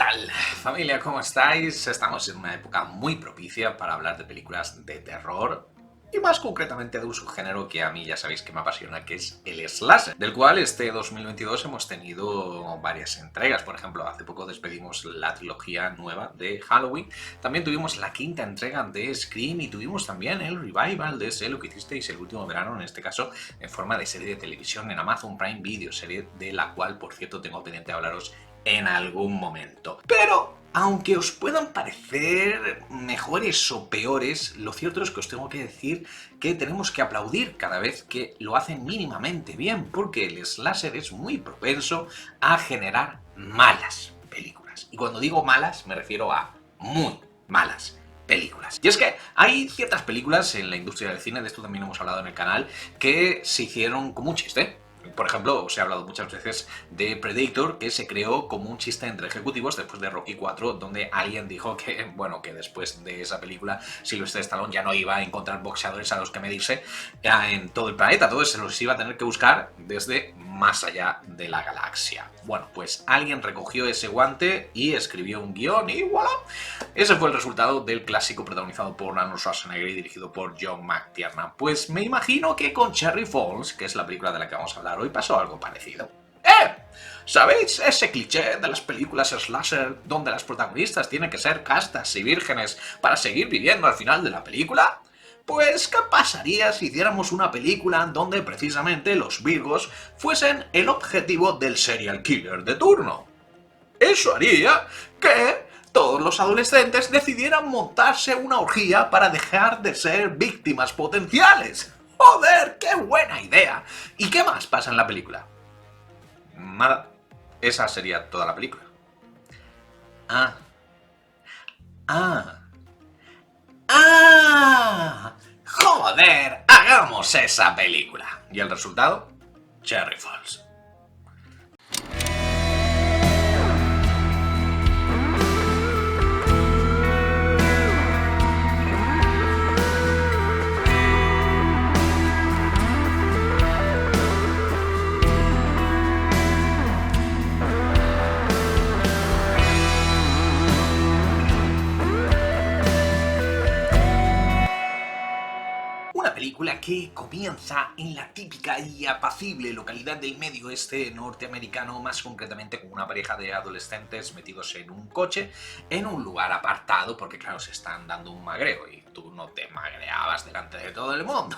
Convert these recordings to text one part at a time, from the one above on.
tal, familia? ¿Cómo estáis? Estamos en una época muy propicia para hablar de películas de terror y más concretamente de un subgénero que a mí ya sabéis que me apasiona, que es el slasher, del cual este 2022 hemos tenido varias entregas. Por ejemplo, hace poco despedimos la trilogía nueva de Halloween, también tuvimos la quinta entrega de Scream y tuvimos también el revival de Sé lo que hicisteis el último verano, en este caso en forma de serie de televisión en Amazon Prime Video, serie de la cual, por cierto, tengo pendiente de hablaros en algún momento. Pero aunque os puedan parecer mejores o peores, lo cierto es que os tengo que decir que tenemos que aplaudir cada vez que lo hacen mínimamente bien, porque el slasher es muy propenso a generar malas películas. Y cuando digo malas, me refiero a muy malas películas. Y es que hay ciertas películas en la industria del cine, de esto también hemos hablado en el canal, que se hicieron como un chiste. Por ejemplo, os he hablado muchas veces de Predator, que se creó como un chiste entre ejecutivos después de Rocky 4, donde alguien dijo que, bueno, que después de esa película Sylvester Stallone ya no iba a encontrar boxeadores a los que medirse en todo el planeta, todos se los iba a tener que buscar desde más allá de la galaxia. Bueno, pues alguien recogió ese guante y escribió un guión y voilà. Ese fue el resultado del clásico protagonizado por Arnold Schwarzenegger y dirigido por John McTiernan. Pues me imagino que con Cherry Falls, que es la película de la que vamos a hablar hoy, pasó algo parecido. ¿Sabéis ese cliché de las películas slasher donde las protagonistas tienen que ser castas y vírgenes para seguir viviendo al final de la película? Pues, ¿qué pasaría si hiciéramos una película donde precisamente los virgos fuesen el objetivo del serial killer de turno? Eso haría que todos los adolescentes decidieran montarse una orgía para dejar de ser víctimas potenciales. ¡Joder, qué buena idea! ¿Y qué más pasa en la película? Nada. Esa sería toda la película. ¡Joder! ¡Hagamos esa película! ¿Y el resultado? Cherry Falls. Una película que comienza en la típica y apacible localidad del medio oeste norteamericano, más concretamente con una pareja de adolescentes metidos en un coche, en un lugar apartado, porque claro, se están dando un magreo y tú no te magreabas delante de todo el mundo.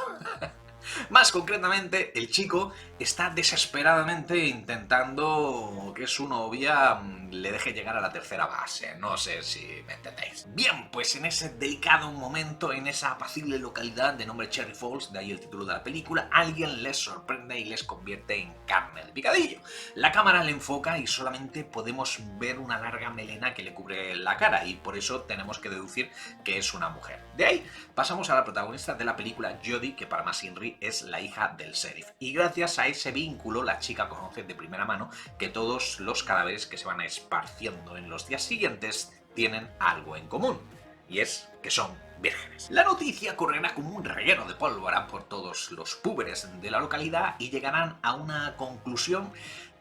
Más concretamente, el chico está desesperadamente intentando que su novia le deje llegar a la tercera base. No sé si me entendéis. Bien, pues en ese delicado momento, en esa apacible localidad de nombre Cherry Falls, de ahí el título de la película, alguien les sorprende y les convierte en carne de picadillo. La cámara le enfoca y solamente podemos ver una larga melena que le cubre la cara y por eso tenemos que deducir que es una mujer. De ahí pasamos a la protagonista de la película, Jodie, que para más Inri es la hija del sheriff. Y gracias a ese vínculo, la chica conoce de primera mano que todos los cadáveres que se van esparciendo en los días siguientes tienen algo en común. Y es que son vírgenes. La noticia correrá como un reguero de pólvora por todos los púberes de la localidad y llegarán a una conclusión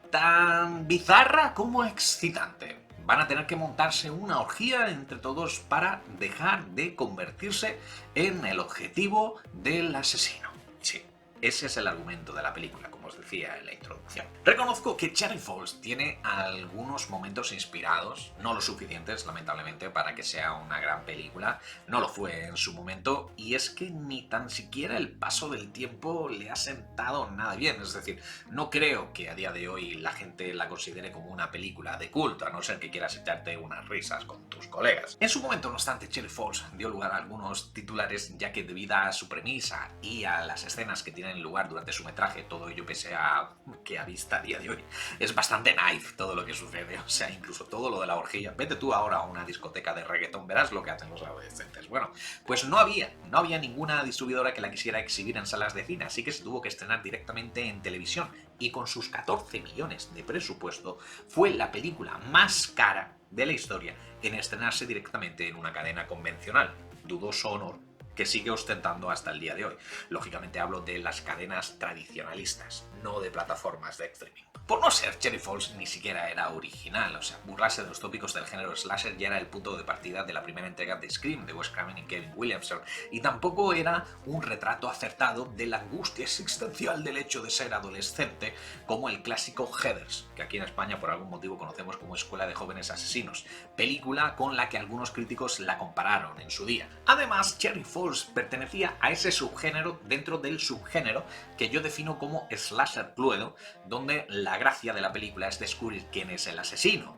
tan bizarra como excitante. Van a tener que montarse una orgía entre todos para dejar de convertirse en el objetivo del asesino. Sí, ese es el argumento de la película, como os decía en la introducción. Reconozco que Cherry Falls tiene algunos momentos inspirados, no lo suficientes, lamentablemente, para que sea una gran película. No lo fue en su momento, y es que ni tan siquiera el paso del tiempo le ha sentado nada bien. Es decir, no creo que a día de hoy la gente la considere como una película de culto, a no ser que quieras echarte unas risas con tus colegas. En su momento, no obstante, Cherry Falls dio lugar a algunos titulares, ya que debido a su premisa y a las escenas que tienen lugar durante su metraje, todo ello pese a que a vista a día de hoy es bastante naif todo lo que sucede, o sea, incluso todo lo de la orgía. Vete tú ahora a una discoteca de reggaetón, verás lo que hacen los adolescentes. Bueno, pues no había ninguna distribuidora que la quisiera exhibir en salas de cine, así que se tuvo que estrenar directamente en televisión, y con sus 14 millones de presupuesto fue la película más cara de la historia en estrenarse directamente en una cadena convencional. Dudoso honor que sigue ostentando hasta el día de hoy. Lógicamente hablo de las cadenas tradicionalistas, no de plataformas de streaming. Por no ser, Cherry Falls ni siquiera era original, o sea, burlarse de los tópicos del género slasher ya era el punto de partida de la primera entrega de Scream de Wes Craven y Kevin Williamson, y tampoco era un retrato acertado de la angustia existencial del hecho de ser adolescente, como el clásico Heathers, que aquí en España por algún motivo conocemos como Escuela de Jóvenes Asesinos, película con la que algunos críticos la compararon en su día. Además, Cherry Falls pertenecía a ese subgénero dentro del subgénero que yo defino como slasher cluedo, donde la gracia de la película es descubrir quién es el asesino,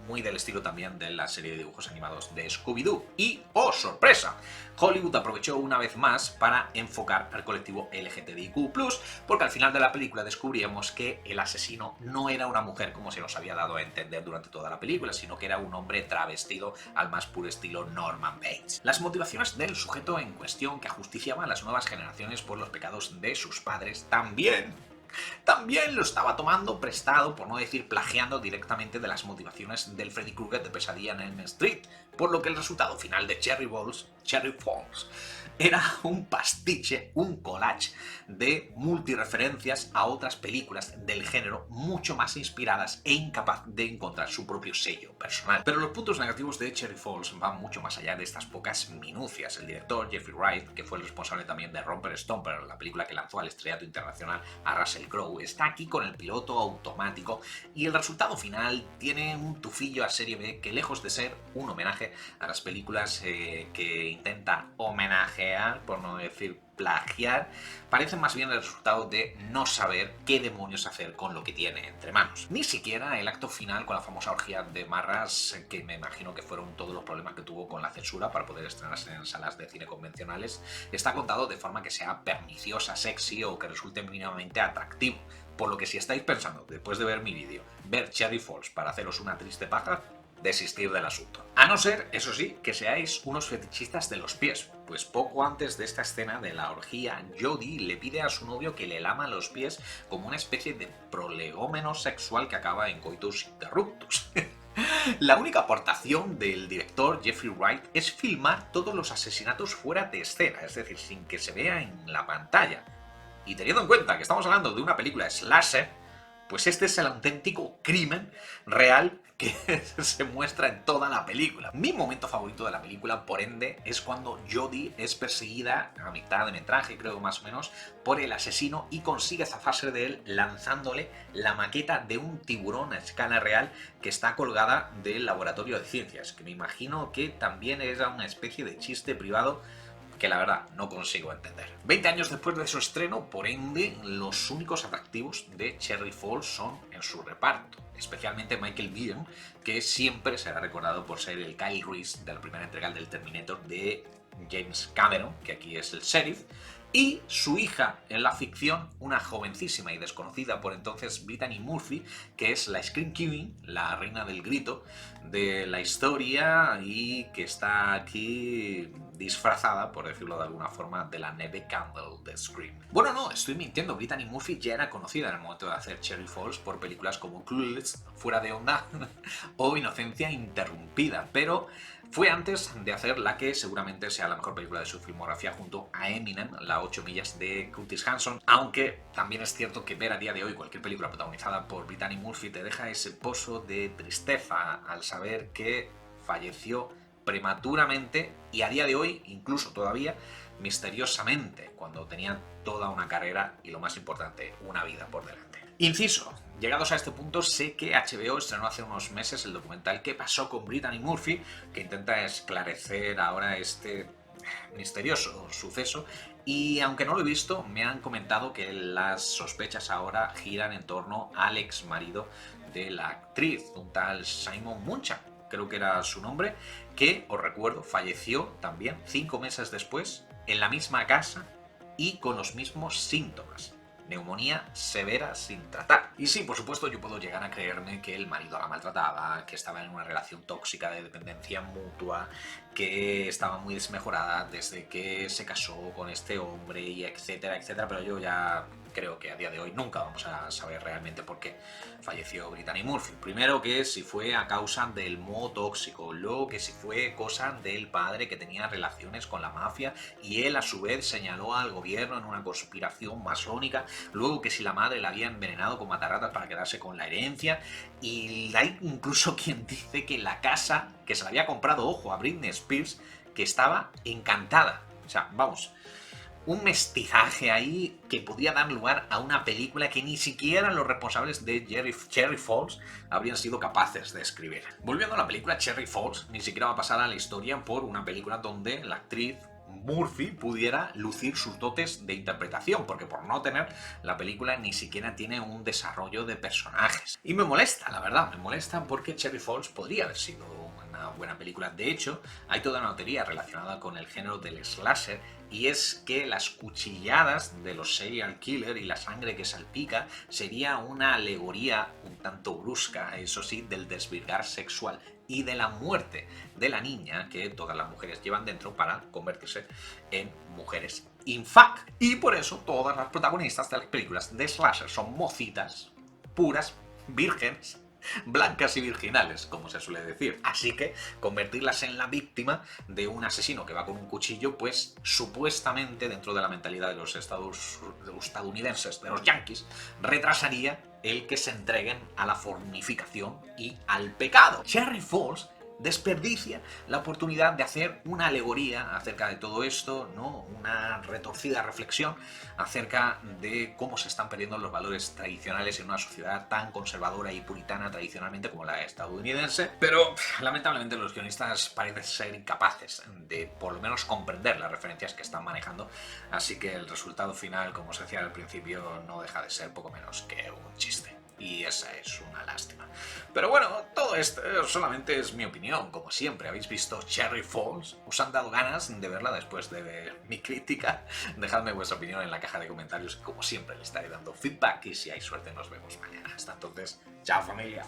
muy del estilo también de la serie de dibujos animados de Scooby-Doo. Y, ¡oh sorpresa!, Hollywood aprovechó una vez más para enfocar al colectivo LGTBIQ+, porque al final de la película descubríamos que el asesino no era una mujer como se nos había dado a entender durante toda la película, sino que era un hombre travestido al más puro estilo Norman Bates. Las motivaciones del sujeto en cuestión, que ajusticiaba a las nuevas generaciones por los pecados de sus padres, también lo estaba tomando prestado, por no decir plagiando directamente de las motivaciones del Freddy Krueger de Pesadilla en Elm Street, por lo que el resultado final de Cherry Falls era un pastiche, un collage de multireferencias a otras películas del género mucho más inspiradas e incapaz de encontrar su propio sello personal. Pero los puntos negativos de Cherry Falls van mucho más allá de estas pocas minucias. El director Jeffrey Wright, que fue el responsable también de Romper Stomper, la película que lanzó al estrellato internacional a Russell Crowe, está aquí con el piloto automático y el resultado final tiene un tufillo a serie B que, lejos de ser un homenaje a las películas que intenta homenajear, por no decir plagiar, parece más bien el resultado de no saber qué demonios hacer con lo que tiene entre manos. Ni siquiera el acto final con la famosa orgía de marras, que me imagino que fueron todos los problemas que tuvo con la censura para poder estrenarse en salas de cine convencionales, está contado de forma que sea perniciosa, sexy o que resulte mínimamente atractivo. Por lo que si estáis pensando, después de ver mi vídeo, ver Cherry Falls para haceros una triste paja, desistir del asunto. A no ser, eso sí, que seáis unos fetichistas de los pies, pues poco antes de esta escena de la orgía, Jodie le pide a su novio que le lama los pies como una especie de prolegómeno sexual que acaba en coitus interruptus. La única aportación del director Jeffrey Wright es filmar todos los asesinatos fuera de escena, es decir, sin que se vea en la pantalla. Y teniendo en cuenta que estamos hablando de una película slasher, pues este es el auténtico crimen real que se muestra en toda la película. Mi momento favorito de la película, por ende, es cuando Jodie es perseguida a mitad de metraje, creo más o menos, por el asesino y consigue zafarse de él lanzándole la maqueta de un tiburón a escala real que está colgada del laboratorio de ciencias, que me imagino que también era una especie de chiste privado que la verdad no consigo entender. 20 años después de su estreno, por ende, los únicos atractivos de Cherry Falls son en su reparto, especialmente Michael Biehn, que siempre será recordado por ser el Kyle Reese de la primera entrega del Terminator de James Cameron, que aquí es el sheriff, y su hija en la ficción, una jovencísima y desconocida por entonces Brittany Murphy, que es la Scream Queen, la reina del grito de la historia y que está aquí disfrazada, por decirlo de alguna forma, de la Neve Campbell de Scream. Bueno, no, estoy mintiendo, Brittany Murphy ya era conocida en el momento de hacer Cherry Falls por películas como Clueless, Fuera de Onda o Inocencia Interrumpida, pero fue antes de hacer la que seguramente sea la mejor película de su filmografía junto a Eminem, la 8 millas de Curtis Hanson, aunque también es cierto que ver a día de hoy cualquier película protagonizada por Brittany Murphy te deja ese pozo de tristeza al saber que falleció prematuramente y a día de hoy, incluso todavía, misteriosamente, cuando tenía toda una carrera y, lo más importante, una vida por delante. Inciso. Llegados a este punto, sé que HBO estrenó hace unos meses el documental ¿Qué pasó con Brittany Murphy?, que intenta esclarecer ahora este misterioso suceso, y aunque no lo he visto, me han comentado que las sospechas ahora giran en torno al ex marido de la actriz, un tal Simon Munchak, creo que era su nombre, que, os recuerdo, falleció también 5 meses después en la misma casa y con los mismos síntomas. Neumonía severa sin tratar. Y sí, por supuesto, yo puedo llegar a creerme que el marido la maltrataba, que estaba en una relación tóxica de dependencia mutua, que estaba muy desmejorada desde que se casó con este hombre y etcétera, etcétera, pero yo ya creo que a día de hoy nunca vamos a saber realmente por qué falleció Brittany Murphy. Primero que si fue a causa del moho tóxico, luego que si fue cosa del padre que tenía relaciones con la mafia y él a su vez señaló al gobierno en una conspiración masónica, luego que si la madre la había envenenado con mataratas para quedarse con la herencia, y hay incluso quien dice que la casa que se la había comprado, ojo, a Britney Spears, que estaba encantada. O sea, vamos, un mestizaje ahí que podía dar lugar a una película que ni siquiera los responsables de Cherry Falls habrían sido capaces de escribir. Volviendo a la película, Cherry Falls ni siquiera va a pasar a la historia por una película donde la actriz Murphy pudiera lucir sus dotes de interpretación, porque por no tener, la película ni siquiera tiene un desarrollo de personajes. Y me molesta, la verdad, me molesta porque Cherry Falls podría haber sido una buena película. De hecho, hay toda una teoría relacionada con el género del slasher, y es que las cuchilladas de los serial killer y la sangre que salpica sería una alegoría un tanto brusca, eso sí, del desvirgar sexual y de la muerte de la niña que todas las mujeres llevan dentro para convertirse en mujeres infac. Y por eso todas las protagonistas de las películas de slasher son mocitas, puras, vírgenes, blancas y virginales, como se suele decir. Así que convertirlas en la víctima de un asesino que va con un cuchillo, pues supuestamente dentro de la mentalidad de los estadounidenses, de los yanquis, retrasaría el que se entreguen a la fornificación y al pecado. Cherry Falls desperdicia la oportunidad de hacer una alegoría acerca de todo esto, ¿no? Una retorcida reflexión acerca de cómo se están perdiendo los valores tradicionales en una sociedad tan conservadora y puritana tradicionalmente como la estadounidense, pero lamentablemente los guionistas parecen ser incapaces de por lo menos comprender las referencias que están manejando, así que el resultado final, como os decía al principio, no deja de ser poco menos que un chiste. Y esa es una lástima. Pero bueno, todo esto solamente es mi opinión. Como siempre, habéis visto Cherry Falls. ¿Os han dado ganas de verla después de ver mi crítica? Dejadme vuestra opinión en la caja de comentarios. Como siempre, le estaré dando feedback y si hay suerte nos vemos mañana. Hasta entonces, chao familia.